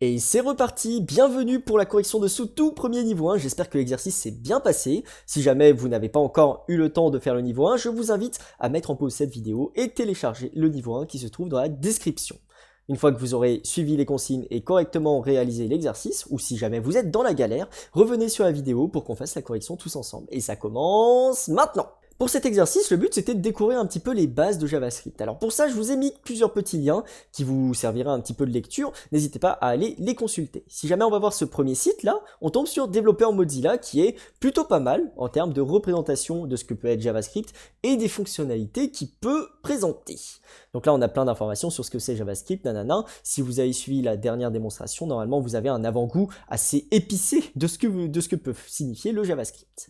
Et c'est reparti, bienvenue pour la correction de ce tout premier niveau 1, j'espère que l'exercice s'est bien passé. Si jamais vous n'avez pas encore eu le temps de faire le niveau 1, je vous invite à mettre en pause cette vidéo et télécharger le niveau 1 qui se trouve dans la description. Une fois que vous aurez suivi les consignes et correctement réalisé l'exercice, ou si jamais vous êtes dans la galère, revenez sur la vidéo pour qu'on fasse la correction tous ensemble. Et ça commence maintenant! Pour cet exercice, le but c'était de découvrir un petit peu les bases de JavaScript. Alors pour ça, je vous ai mis plusieurs petits liens qui vous serviraient un petit peu de lecture. N'hésitez pas à aller les consulter. Si jamais on va voir ce premier site là, on tombe sur Développeur Mozilla qui est plutôt pas mal en termes de représentation de ce que peut être JavaScript et des fonctionnalités qu'il peut présenter. Donc là, on a plein d'informations sur ce que c'est JavaScript, nanana. Si vous avez suivi la dernière démonstration, normalement vous avez un avant-goût assez épicé de ce que peut signifier le JavaScript.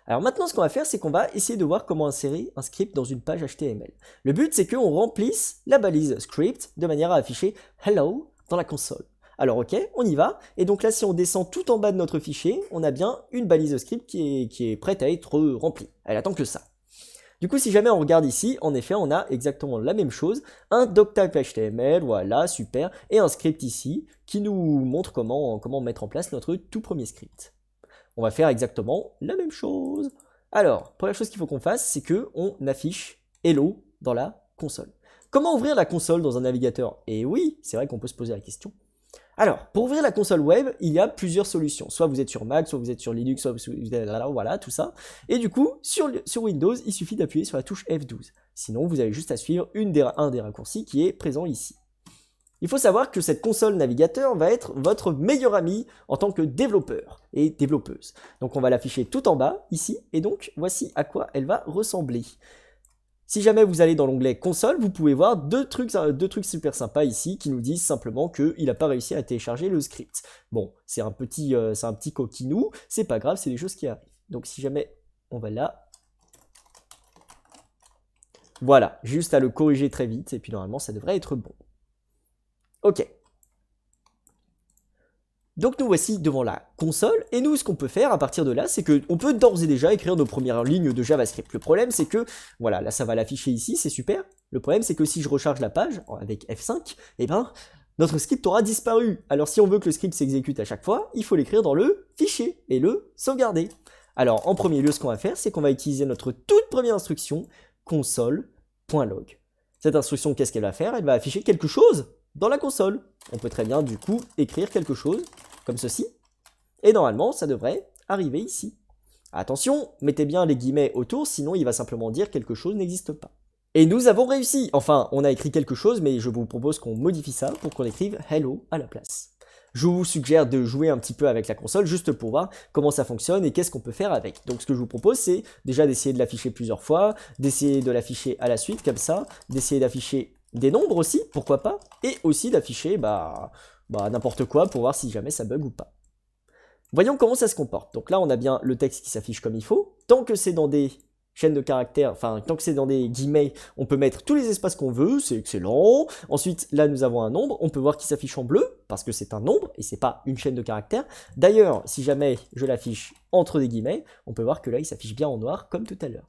Alors maintenant, ce qu'on va faire, c'est qu'on va essayer de voir comment insérer un script dans une page HTML. Le but, c'est qu'on remplisse la balise script de manière à afficher hello dans la console. Alors ok, on y va. Et donc là, si on descend tout en bas de notre fichier, on a bien une balise script qui est prête à être remplie. Elle attend que ça. Du coup, si jamais on regarde ici, en effet, on a exactement la même chose, un doctype HTML, voilà, super, et un script ici qui nous montre comment mettre en place notre tout premier script. On va faire exactement la même chose. Alors, première chose qu'il faut qu'on fasse, c'est qu'on affiche Hello dans la console. Comment ouvrir la console dans un navigateur? Et oui, c'est vrai qu'on peut se poser la question. Alors, pour ouvrir la console web, il y a plusieurs solutions. Soit vous êtes sur Mac, soit vous êtes sur Linux, soit vous êtes voilà, tout ça. Et du coup, sur Windows, il suffit d'appuyer sur la touche F12. Sinon, vous avez juste à suivre un des raccourcis qui est présent ici. Il faut savoir que cette console navigateur va être votre meilleur ami en tant que développeur et développeuse. Donc on va l'afficher tout en bas, ici, et donc voici à quoi elle va ressembler. Si jamais vous allez dans l'onglet console, vous pouvez voir deux trucs super sympas ici qui nous disent simplement qu'il n'a pas réussi à télécharger le script. Bon, c'est un petit coquinou, c'est pas grave, c'est des choses qui arrivent. Donc si jamais on va là, voilà, juste à le corriger très vite, et puis normalement ça devrait être bon. Ok. Donc nous voici devant la console, et nous ce qu'on peut faire à partir de là, c'est qu'on peut d'ores et déjà écrire nos premières lignes de JavaScript. Le problème c'est que, voilà, là ça va l'afficher ici, c'est super. Le problème c'est que si je recharge la page avec F5, eh ben, notre script aura disparu. Alors si on veut que le script s'exécute à chaque fois, il faut l'écrire dans le fichier et le sauvegarder. Alors en premier lieu, ce qu'on va faire, c'est qu'on va utiliser notre toute première instruction, console.log. Cette instruction, qu'est-ce qu'elle va faire? Elle va afficher quelque chose dans la console. On peut très bien du coup écrire quelque chose comme ceci, et normalement ça devrait arriver ici. Attention, mettez bien les guillemets autour, sinon il va simplement dire quelque chose n'existe pas. Et nous avons réussi. Enfin, on a écrit quelque chose, mais je vous propose qu'on modifie ça pour qu'on écrive hello à la place. Je vous suggère de jouer un petit peu avec la console juste pour voir comment ça fonctionne et qu'est-ce qu'on peut faire avec. Donc ce que je vous propose, c'est déjà d'essayer de l'afficher plusieurs fois, d'essayer de l'afficher à la suite comme ça, d'essayer d'afficher des nombres aussi, pourquoi pas, et aussi d'afficher n'importe quoi pour voir si jamais ça bug ou pas. Voyons comment ça se comporte. Donc là, on a bien le texte qui s'affiche comme il faut. Tant que c'est dans des chaînes de caractères, enfin, tant que c'est dans des guillemets, on peut mettre tous les espaces qu'on veut, c'est excellent. Ensuite, là, nous avons un nombre, on peut voir qu'il s'affiche en bleu, parce que c'est un nombre, et c'est pas une chaîne de caractères. D'ailleurs, si jamais je l'affiche entre des guillemets, on peut voir que là, il s'affiche bien en noir, comme tout à l'heure.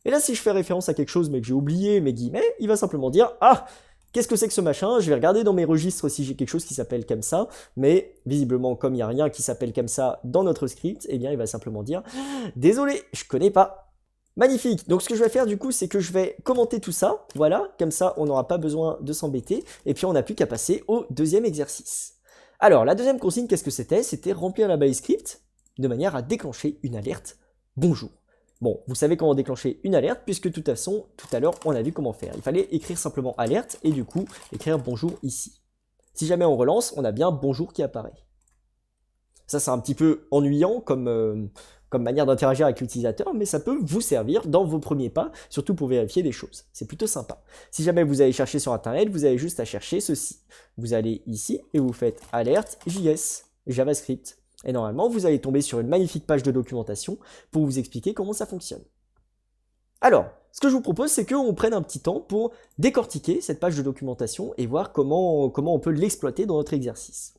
Et là, si je fais référence à quelque chose mais que j'ai oublié mes guillemets, il va simplement dire « Ah, qu'est-ce que c'est que ce machin? Je vais regarder dans mes registres si j'ai quelque chose qui s'appelle comme ça. » Mais visiblement, comme il n'y a rien qui s'appelle comme ça dans notre script, eh bien, il va simplement dire « Désolé, je connais pas. » Magnifique. Donc, ce que je vais faire du coup, c'est que je vais commenter tout ça. Voilà, comme ça, on n'aura pas besoin de s'embêter. Et puis, on n'a plus qu'à passer au deuxième exercice. Alors, la deuxième consigne, qu'est-ce que c'était? C'était remplir la balise script de manière à déclencher une alerte « Bonjour ». Bon, vous savez comment déclencher une alerte, puisque de toute façon, tout à l'heure, on a vu comment faire. Il fallait écrire simplement alerte, et du coup, écrire bonjour ici. Si jamais on relance, on a bien bonjour qui apparaît. Ça, c'est un petit peu ennuyant comme manière d'interagir avec l'utilisateur, mais ça peut vous servir dans vos premiers pas, surtout pour vérifier des choses. C'est plutôt sympa. Si jamais vous allez chercher sur Internet, vous avez juste à chercher ceci. Vous allez ici, et vous faites alerte JS, JavaScript. Et normalement, vous allez tomber sur une magnifique page de documentation pour vous expliquer comment ça fonctionne. Alors, ce que je vous propose, c'est qu'on prenne un petit temps pour décortiquer cette page de documentation et voir comment on peut l'exploiter dans notre exercice.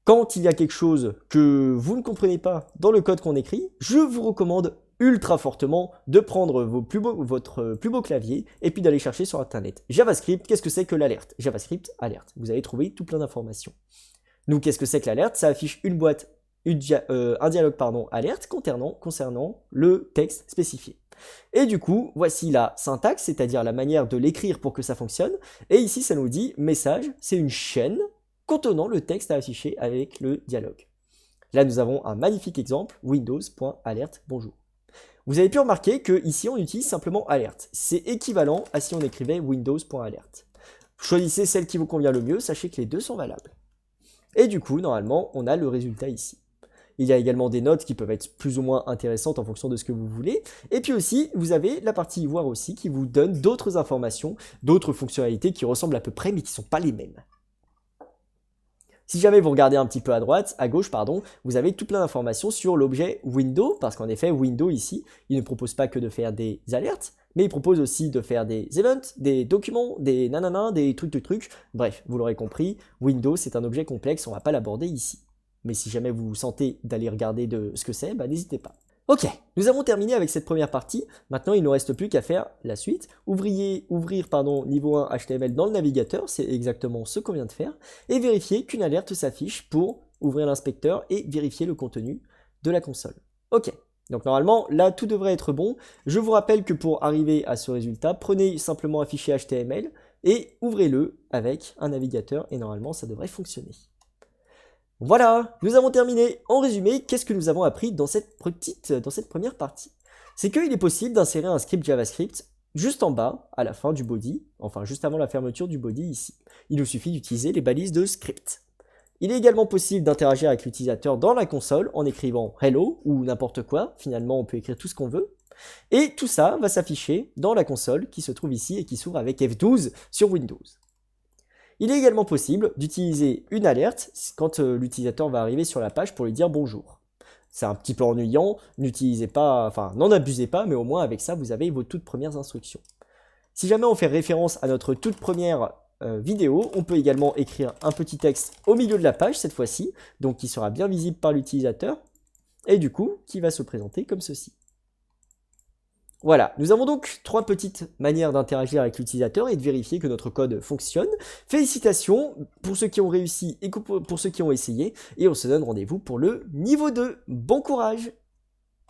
Quand il y a quelque chose que vous ne comprenez pas dans le code qu'on écrit, je vous recommande ultra fortement de prendre votre plus beau clavier et puis d'aller chercher sur Internet. JavaScript, qu'est-ce que c'est que l'alerte? JavaScript, alerte. Vous allez trouver tout plein d'informations. Nous, qu'est-ce que c'est que l'alerte? Ça affiche une boîte, un dialogue alerte concernant le texte spécifié. Et du coup, voici la syntaxe, c'est-à-dire la manière de l'écrire pour que ça fonctionne. Et ici, ça nous dit message, c'est une chaîne contenant le texte à afficher avec le dialogue. Là, nous avons un magnifique exemple, windows.alert, bonjour. Vous avez pu remarquer que ici, on utilise simplement alerte. C'est équivalent à si on écrivait windows.alert. Choisissez celle qui vous convient le mieux, sachez que les deux sont valables. Et du coup, normalement, on a le résultat ici. Il y a également des notes qui peuvent être plus ou moins intéressantes en fonction de ce que vous voulez. Et puis aussi, vous avez la partie voir aussi qui vous donne d'autres informations, d'autres fonctionnalités qui ressemblent à peu près mais qui ne sont pas les mêmes. Si jamais vous regardez un petit peu à gauche, vous avez tout plein d'informations sur l'objet window, parce qu'en effet, window ici, il ne propose pas que de faire des alertes, mais il propose aussi de faire des events, des documents, des nanana, des trucs. Bref, vous l'aurez compris, window c'est un objet complexe, on ne va pas l'aborder ici. Mais si jamais vous sentez d'aller regarder de ce que c'est, n'hésitez pas. Ok, nous avons terminé avec cette première partie. Maintenant, il ne nous reste plus qu'à faire la suite. Ouvrir niveau 1 HTML dans le navigateur, c'est exactement ce qu'on vient de faire, et vérifier qu'une alerte s'affiche pour ouvrir l'inspecteur et vérifier le contenu de la console. Ok, donc normalement, là, tout devrait être bon. Je vous rappelle que pour arriver à ce résultat, prenez simplement un fichier HTML et ouvrez-le avec un navigateur, et normalement, ça devrait fonctionner. Voilà, nous avons terminé. En résumé, qu'est-ce que nous avons appris dans cette première partie? C'est qu'il est possible d'insérer un script JavaScript juste en bas, à la fin du body, enfin juste avant la fermeture du body ici. Il nous suffit d'utiliser les balises de script. Il est également possible d'interagir avec l'utilisateur dans la console en écrivant hello ou n'importe quoi. Finalement, on peut écrire tout ce qu'on veut. Et tout ça va s'afficher dans la console qui se trouve ici et qui s'ouvre avec F12 sur Windows. Il est également possible d'utiliser une alerte quand l'utilisateur va arriver sur la page pour lui dire bonjour. C'est un petit peu ennuyant, n'en abusez pas, mais au moins avec ça, vous avez vos toutes premières instructions. Si jamais on fait référence à notre toute première vidéo, on peut également écrire un petit texte au milieu de la page cette fois-ci, donc qui sera bien visible par l'utilisateur, et du coup, qui va se présenter comme ceci. Voilà, nous avons donc 3 petites manières d'interagir avec l'utilisateur et de vérifier que notre code fonctionne. Félicitations pour ceux qui ont réussi et pour ceux qui ont essayé, et on se donne rendez-vous pour le niveau 2. Bon courage!